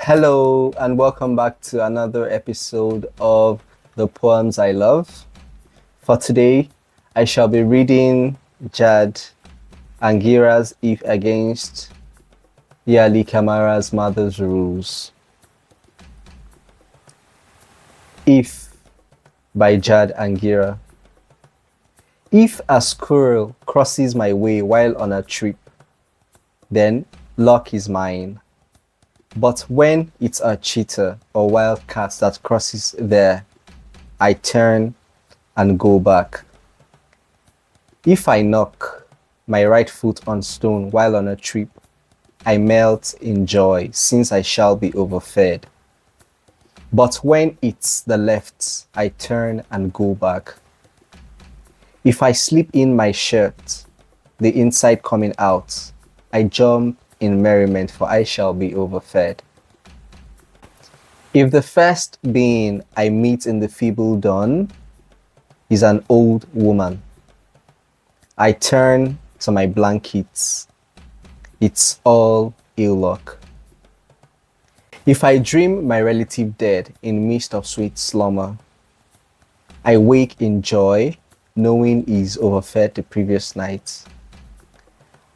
Hello and welcome back to another episode of The Poems I Love. For today, I shall be reading Angira's If Against Yalie Kamara's Mother's Rules. If by Angira. If a squirrel crosses my way while on a trip, then luck is mine. But when it's a cheetah or wildcat that crosses there, I turn and go back. If I knock my right foot on stone while on a trip, I melt in joy since I shall be overfed. But when it's the left, I turn and go back. If I slip in my shirt, the inside coming out, I jump in merriment, for I shall be overfed. If the first being I meet in the feeble dawn is an old woman, I turn to my blankets. It's all ill luck. If I dream my relative dead in midst of sweet slumber, I wake in joy, knowing he's overfed the previous night.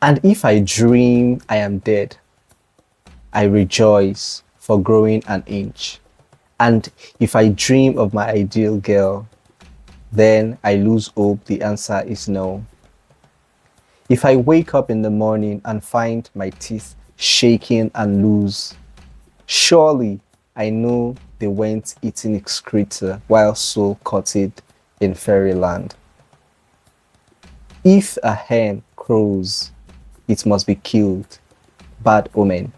And if I dream I am dead, I rejoice for growing an inch. And if I dream of my ideal girl, then I lose hope the answer is no. If I wake up in the morning and find my teeth shaking and loose, surely I know they went eating excreta while soul cutted in fairyland. If a hen crows, it must be killed. Bad omen.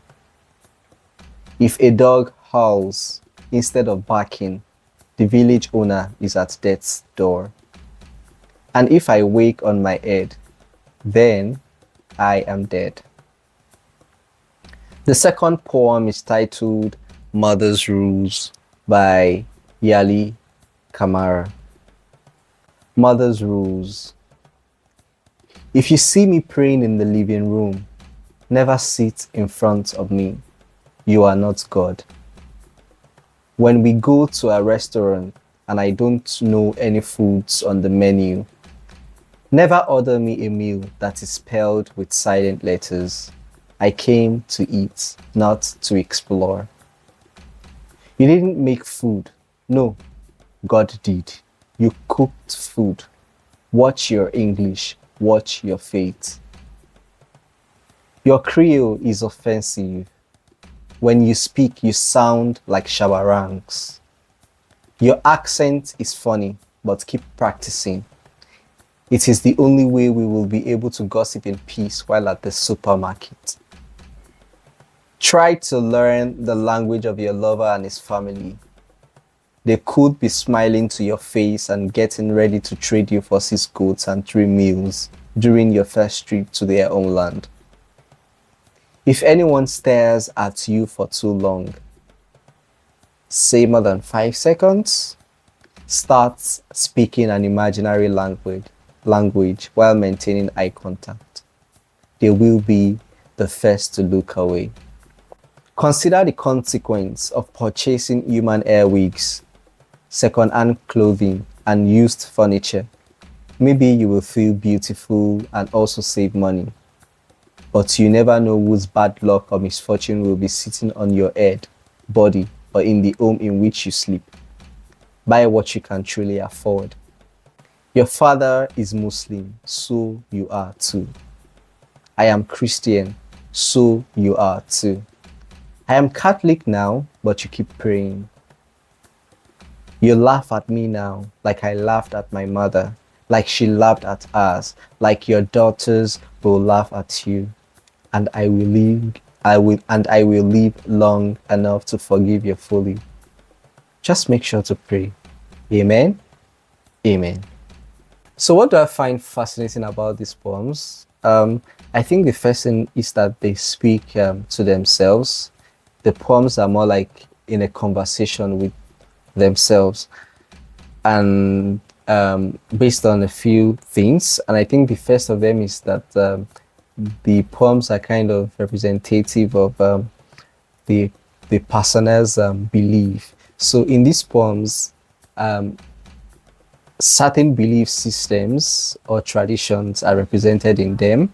If a dog howls instead of barking, the village owner is at death's door. And if I wake on my head, then I am dead. The second poem is titled Mother's Rules by Yalie Kamara. Mother's Rules. If you see me praying in the living room, never sit in front of me. You are not God. When we go to a restaurant and I don't know any foods on the menu, never order me a meal that is spelled with silent letters. I came to eat, not to explore. You didn't make food. No, God did. You cooked food. Watch your English. Watch your fate. Your Creole is offensive. When you speak, you sound like shabarangs. Your accent is funny, but keep practicing. It is the only way we will be able to gossip in peace while at the supermarket. Try to learn the language of your lover and his family. They could be smiling to your face and getting ready to trade you for 6 goats and 3 meals during your first trip to their homeland. If anyone stares at you for too long, say more than 5 seconds, start speaking an imaginary language while maintaining eye contact. They will be the first to look away. Consider the consequence of purchasing human hair wigs, second-hand clothing, and used furniture. Maybe you will feel beautiful and also save money. But you never know whose bad luck or misfortune will be sitting on your head, body, or in the home in which you sleep. Buy what you can truly afford. Your father is Muslim, so you are too. I am Christian, so you are too. I am Catholic now, but you keep praying. You laugh at me now, like I laughed at my mother, like she laughed at us, like your daughters will laugh at you, and I will live long enough to forgive you fully. Just make sure to pray. Amen. Amen. So what do I find fascinating about these poems? I think the first thing is that they speak to themselves. The poems are more like in a conversation with themselves, and based on a few things. And I think the first of them is that the poems are kind of representative of the the persona's belief. So in these poems, certain belief systems or traditions are represented in them,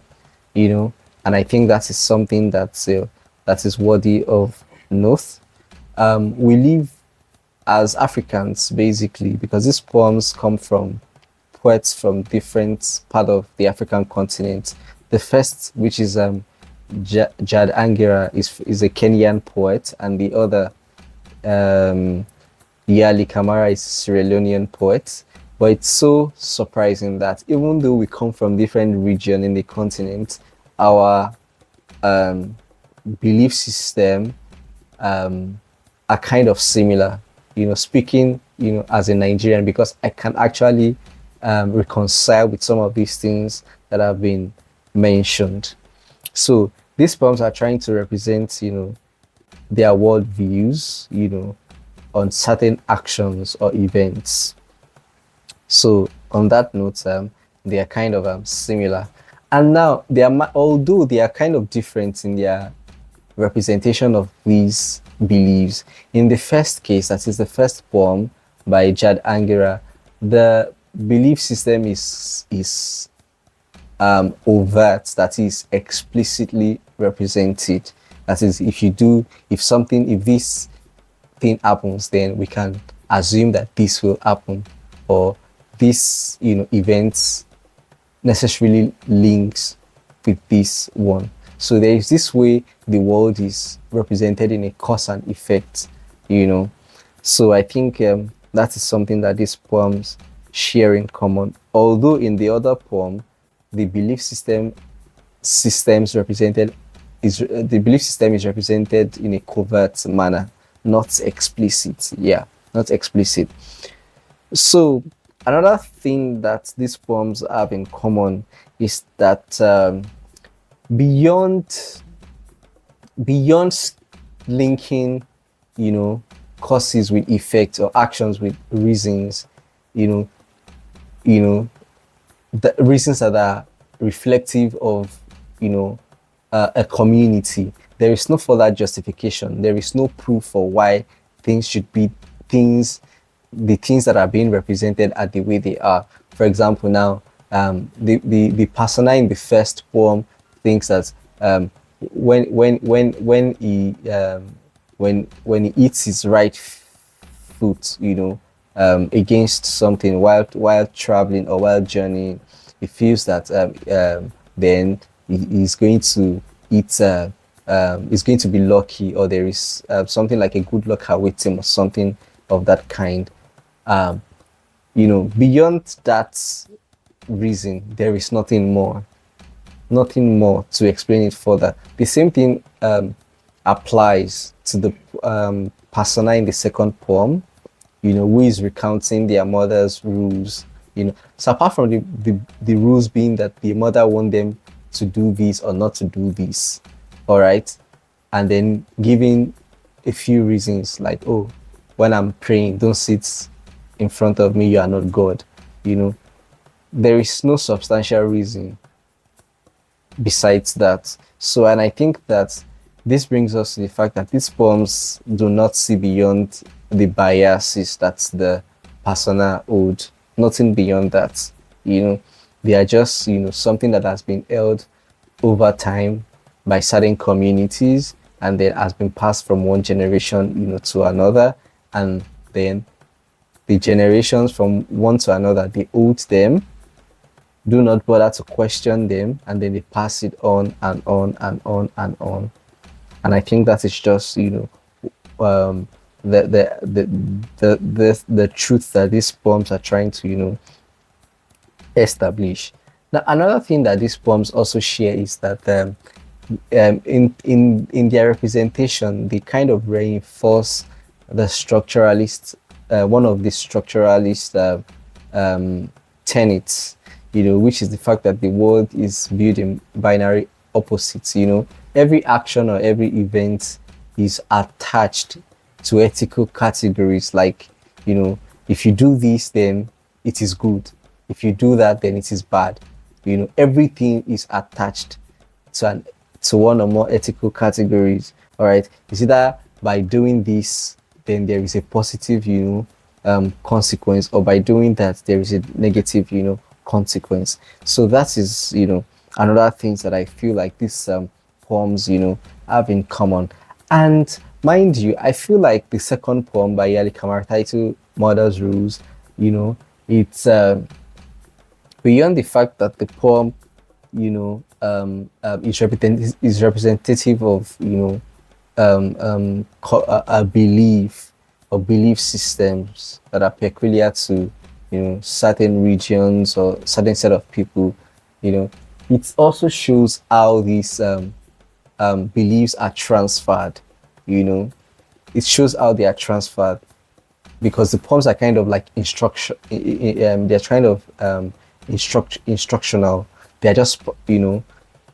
and I think that is something that is worthy of note. We live as Africans basically because these poems come from poets from different part of the African continent. The first, which is Jad Angira, is a Kenyan poet, and the other, Yalie Kamara, is a Sierra Leonean poet. But it's so surprising that even though we come from different region in the continent, our belief system are kind of similar. Speaking, as a Nigerian, because I can actually reconcile with some of these things that have been mentioned. So these poems are trying to represent, their world views, on certain actions or events. So on that note, they are kind of similar. And now although they are kind of different in their representation of these beliefs. In the first case, that is the first poem by Jad Angira, the belief system is overt, that is explicitly represented. That is, if this thing happens, then we can assume that this will happen, or this events necessarily links with this one. So there is this way the world is represented in a cause and effect, So I think that is something that these poems share in common. Although in the other poem, the belief system is represented in a covert manner, not explicit. Yeah, not explicit. So another thing that these poems have in common is that beyond linking, causes with effects or actions with reasons, the reasons that are reflective of, a community. There is no further justification. There is no proof for why things should be the things that are being represented are the way they are. For example, now, the persona in the first poem thinks that when he eats his right foot, against something while traveling or while journeying, he feels that then he's going to eat. He's going to be lucky, or there is something like a good luck awaiting, or something of that kind. Beyond that reason, there is nothing more to explain it further. The same thing applies to the persona in the second poem, who is recounting their mother's rules. So apart from the rules being that the mother want them to do this or not to do this, all right, and then giving a few reasons like, oh, when I'm praying, don't sit in front of me, you are not God. There is no substantial reason besides that. So, and I think that this brings us to the fact that these poems do not see beyond the biases that the persona owed. Nothing beyond that. They are just, something that has been held over time by certain communities, and then has been passed from one generation, to another, and then the generations from one to another, they hold them, do not bother to question them, and then they pass it on and on and on and on. And I think that is just, the truth that these poems are trying to, establish. Now, another thing that these poems also share is that in their representation, they kind of reinforce the structuralist, one of the structuralist tenets, which is the fact that the world is viewed in binary opposites. Every action or every event is attached to ethical categories. Like, if you do this, then it is good. If you do that, then it is bad. Everything is attached to one or more ethical categories. All right, it's either by doing this, then there is a positive, consequence, or by doing that, there is a negative, consequence. So that is, another things that I feel like these poems, have in common. And mind you, I feel like the second poem by Yalie Kamara titled Mother's Rules, it's beyond the fact that the poem, is representative of, a belief or belief systems that are peculiar to, certain regions or certain set of people. It also shows how these beliefs are transferred. It shows how they are transferred, because the poems are kind of like instruction. They're kind of instructional. They're just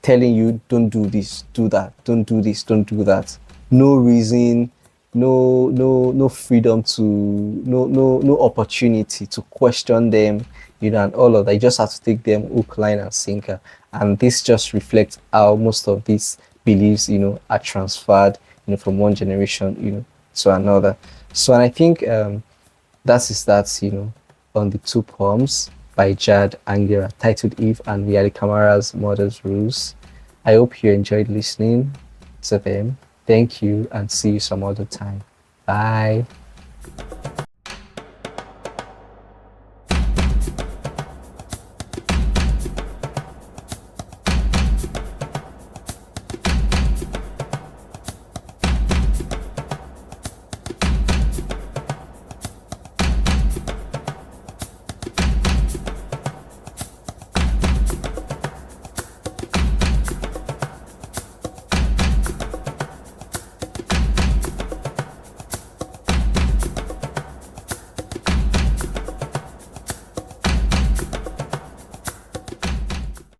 telling you, don't do this, do that, don't do this, don't do that. No reason, no freedom to, no opportunity to question them, and all of that. You just have to take them hook, line, and sinker. And this just reflects how most of these beliefs, are transferred, from one generation, to another. So, and I think that, on the two poems by Jad Angira titled Eve and Yalie Kamara's Mother's Rules. I hope you enjoyed listening to them. Thank you, and see you some other time. Bye.